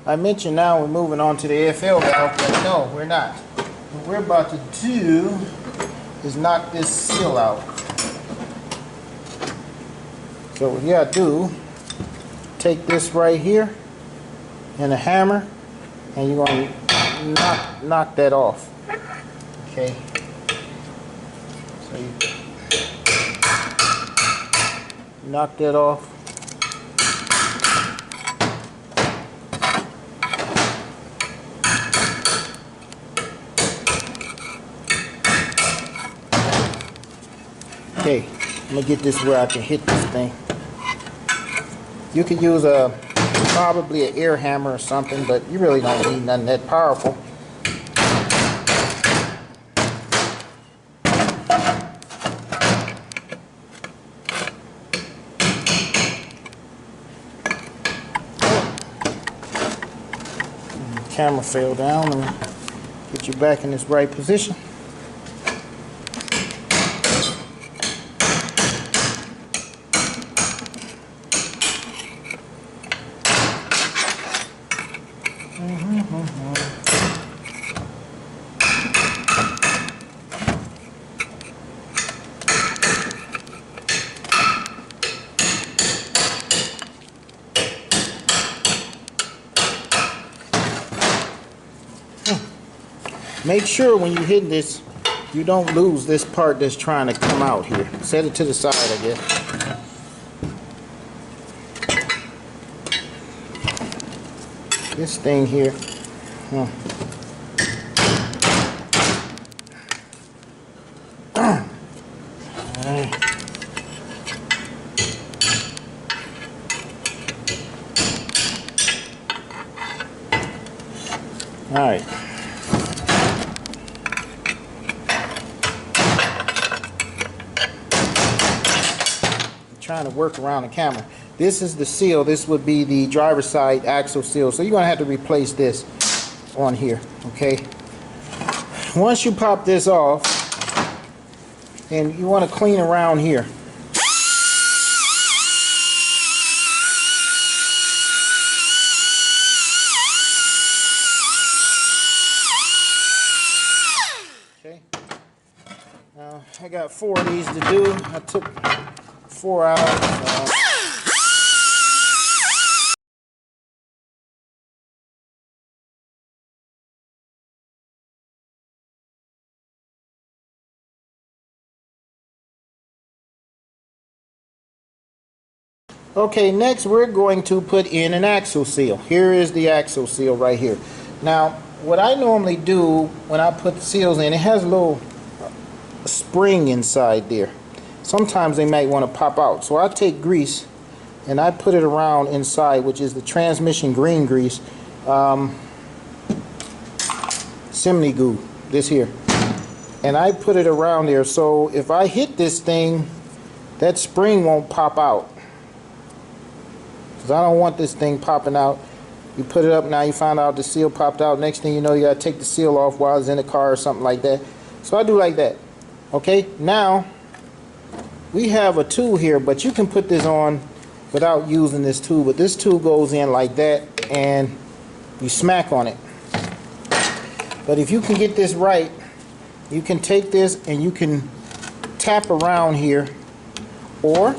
I mentioned now we're moving on to the AFL valve, but no, we're not. What we're about to do is knock this seal out. So what you gotta do, take this right here and a hammer, and you're gonna knock that off. Okay. So you knock that off. Okay, I'm gonna get this where I can hit this thing. You could use probably an air hammer or something, but you really don't need nothing that powerful. The camera fell down. Let me get you back in this right position. Make sure when you hit this, you don't lose this part that's trying to come out here. Set it to the side, I guess. This thing here. All right. Trying to work around the camera. This is the seal. This would be the driver's side axle seal. So you're going to have to replace this on here. Okay. Once you pop this off, and you want to clean around here. Okay. Now I got 4 of these to do. I took 4 out. Okay, next we're going to put in an axle seal. Here is the axle seal right here. Now, what I normally do when I put the seals in, it has a little spring inside there. Sometimes they might want to pop out. So I take grease and I put it around inside, which is the transmission green grease, Simney Goo, this here. And I put it around there, so if I hit this thing, that spring won't pop out. Because I don't want this thing popping out. You put it up, now you find out the seal popped out. Next thing you know, you got to take the seal off while it's in the car or something like that. So I do like that. Okay, now we have a tool here, but you can put this on without using this tool. But this tool goes in like that, and you smack on it. But if you can get this right, you can take this and you can tap around here, or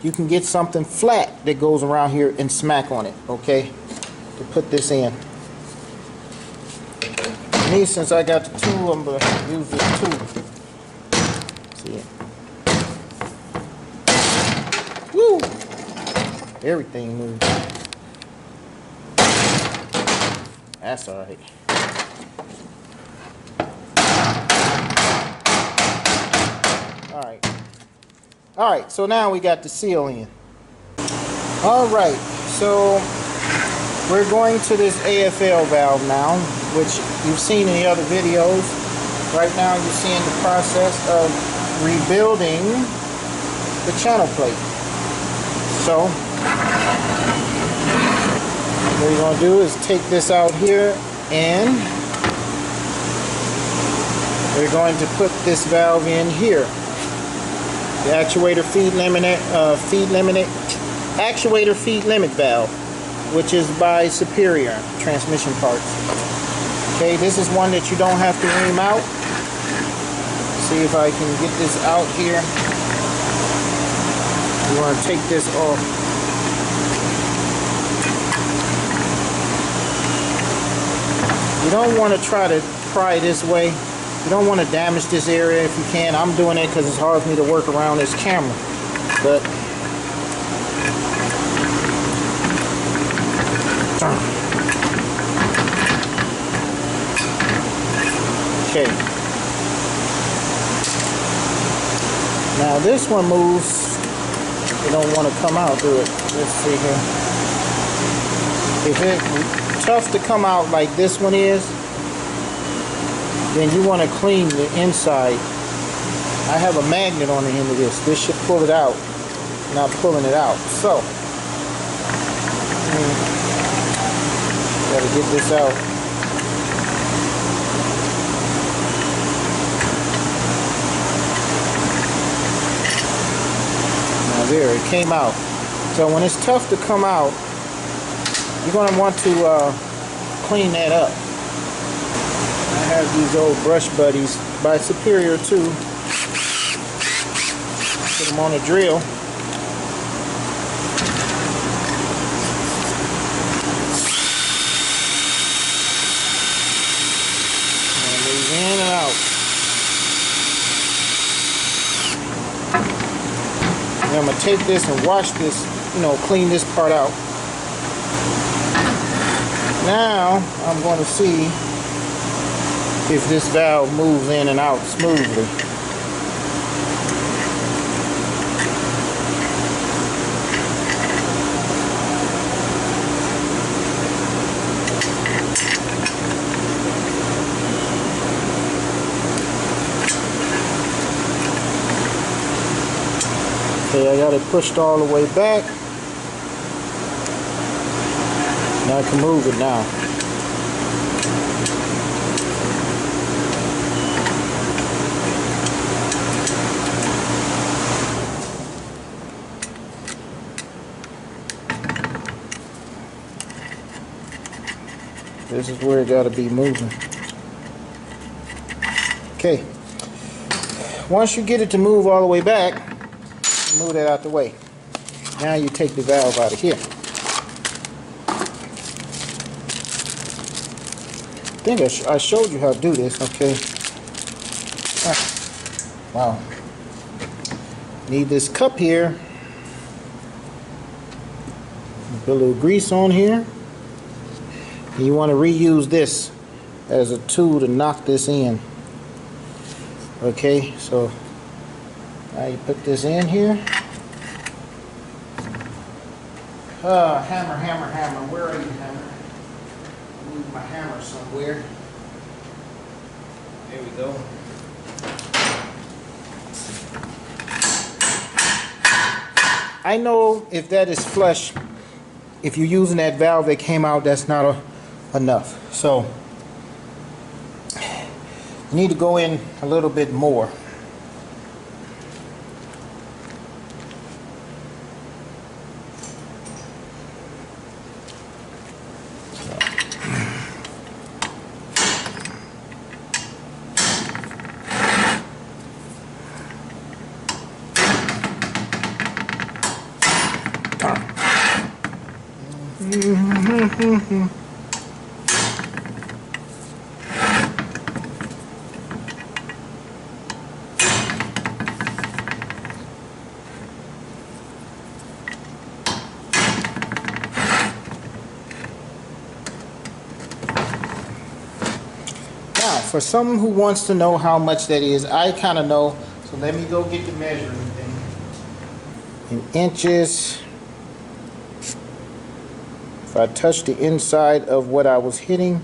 you can get something flat that goes around here and smack on it, okay, to put this in. Me, since I got the tool, I'm going to use this tool. See it? Woo! Everything moves. That's all right. All right, so now we got the seal in. All right, so we're going to this AFL valve now, which you've seen in the other videos. Right now you're seeing the process of rebuilding the channel plate. So what you're going to do is take this out here, and we're going to put this valve in here. The actuator feed limit valve. which is by Superior Transmission Parts. Okay, this is one that you don't have to ream out. See if I can get this out here. You want to take this off. You don't want to try to pry this way. You don't want to damage this area if you can. I'm doing it because it's hard for me to work around this camera. But okay. Now this one moves. You don't want to come out, do it. Let's see here. If it's tough to come out like this one is, then you want to clean the inside. I have a magnet on the end of this. This should pull it out. Not pulling it out. So, gotta get this out. Now there, it came out. So when it's tough to come out, you're gonna want to clean that up. I have these old brush buddies by Superior too. Put them on a drill. And move in and out. And I'm gonna take this and wash this, clean this part out. Now I'm going to see if this valve moves in and out smoothly. Okay, I got it pushed all the way back. Now I can move it now. This is where it got to be moving. Okay. Once you get it to move all the way back, move that out the way. Now you take the valve out of here. I think I showed you how to do this, okay? Wow. Need this cup here. Put a little grease on here. And you want to reuse this as a tool to knock this in. Okay, so now you put this in here. Hammer, hammer, hammer. Where are you, hammer? Move my hammer somewhere. There we go. I know if that is flush, if you're using that valve that came out, that's not enough. So you need to go in a little bit more. Now, for someone who wants to know how much that is, I kind of know, so let me go get the measuring thing. In inches, if I touch the inside of what I was hitting,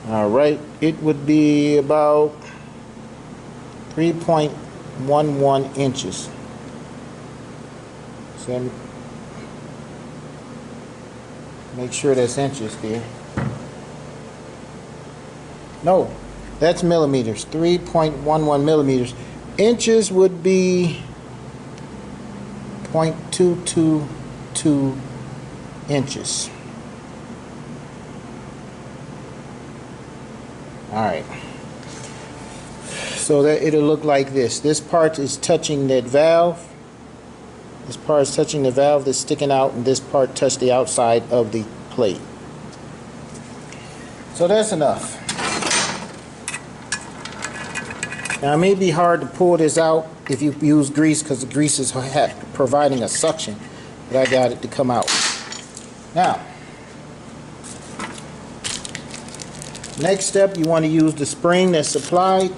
all right, it would be about 3.11 inches. So make sure that's inches there. No, that's millimeters. 3.11 millimeters. Inches would be 0.222 inches. All right. So that it'll look like this. This part is touching that valve. This part is touching the valve that's sticking out, and this part touched the outside of the plate. So that's enough. Now it may be hard to pull this out if you use grease, because the grease is providing a suction, but I got it to come out. Now, next step, you want to use the spring that's supplied,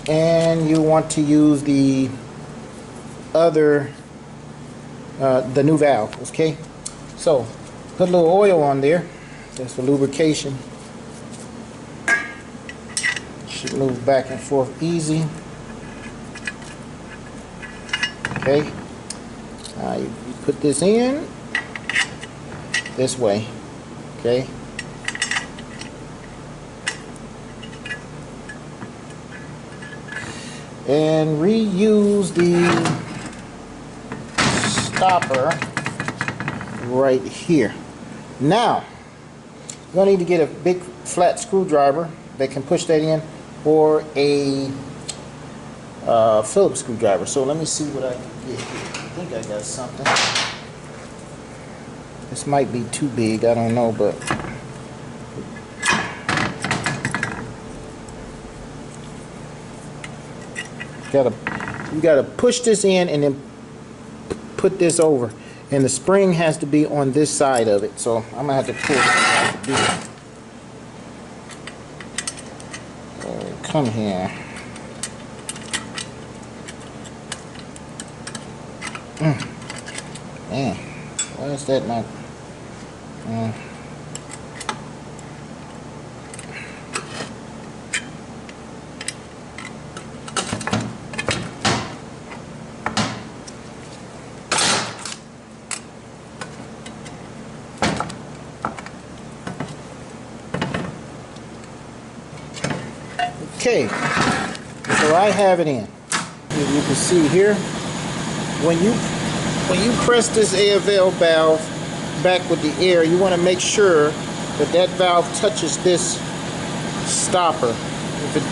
and you want to use the other, the new valve, okay? So, put a little oil on there, that's for lubrication. Should move back and forth easy. Okay, you put this in this way, okay? And reuse the stopper right here. Now, you're going to need to get a big flat screwdriver that can push that in, or a Phillips screwdriver. So let me see what I can get here. I think I got something. This might be too big, I don't know, but you gotta push this in and then put this over, and the spring has to be on this side of it. So I'm gonna have to pull it out. Come here. Man, why is that not? Okay, so I have it in. As you can see here, when you press this air valve back with the air, you want to make sure that that valve touches this stopper. If it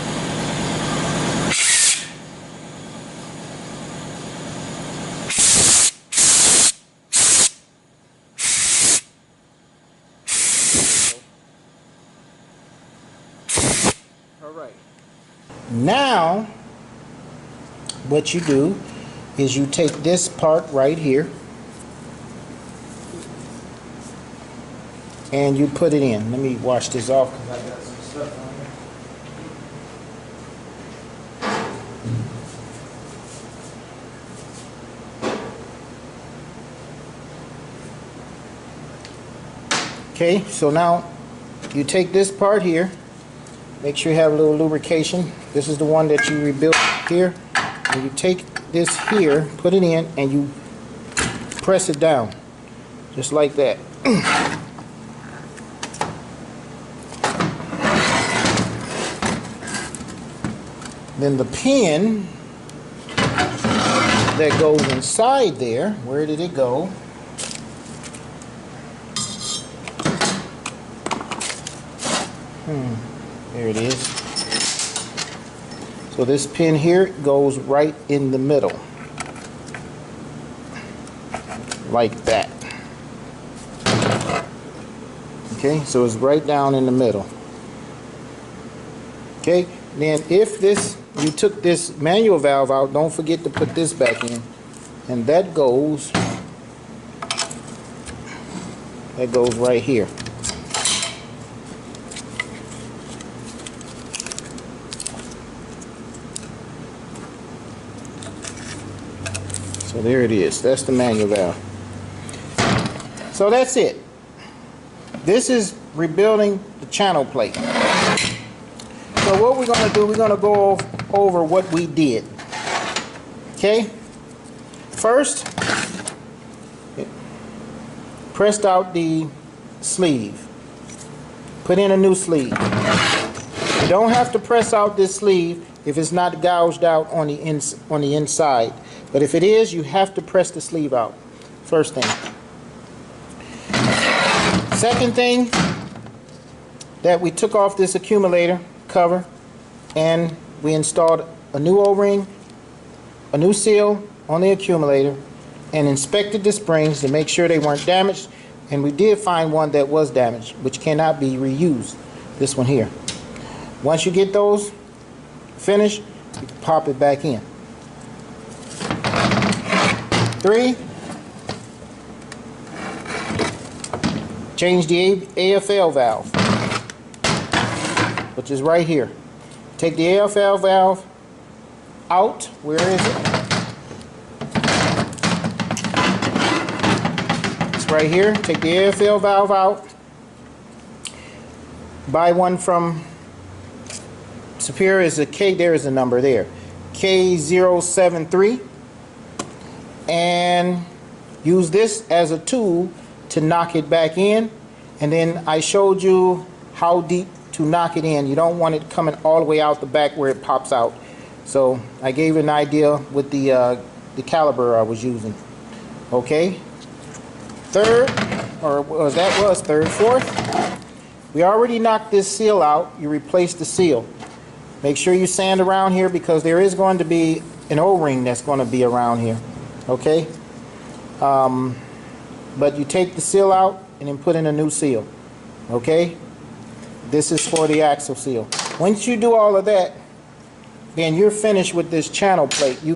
Now, what you do is you take this part right here and you put it in. Let me wash this off because I got some stuff on here. Okay, so now you take this part here. Make sure you have a little lubrication. This is the one that you rebuilt here. And you take this here, put it in, and you press it down. Just like that. Then the pin that goes inside there, where did it go? There it is. So this pin here goes right in the middle. Like that. Okay, so it's right down in the middle. Okay, then if you took this manual valve out, don't forget to put this back in. And that goes right here. So there it is. That's the manual valve. So that's it. This is rebuilding the channel plate. So what we're going to do, we're going to go over what we did. Okay? First, pressed out the sleeve. Put in a new sleeve. You don't have to press out this sleeve if it's not gouged out on the inside. But if it is, you have to press the sleeve out. First thing. Second thing, that we took off this accumulator cover and we installed a new O-ring, a new seal on the accumulator, and inspected the springs to make sure they weren't damaged. And we did find one that was damaged, which cannot be reused. This one here. Once you get those finished, you can pop it back in. 3, change the AFL valve, which is right here. Take the AFL valve out. Where is it? It's right here. Take the AFL valve out. Buy one from Superior. Is a K. There is a number there. K073. And use this as a tool to knock it back in. And then I showed you how deep to knock it in. You don't want it coming all the way out the back where it pops out. So I gave you an idea with the caliber I was using. Okay. Third, or that was third. Fourth, we already knocked this seal out. You replace the seal. Make sure you sand around here because there is going to be an O-ring that's going to be around here. Okay. But you take the seal out and then put in a new seal. Okay. This is for the axle seal. Once you do all of that, then you're finished with this channel plate.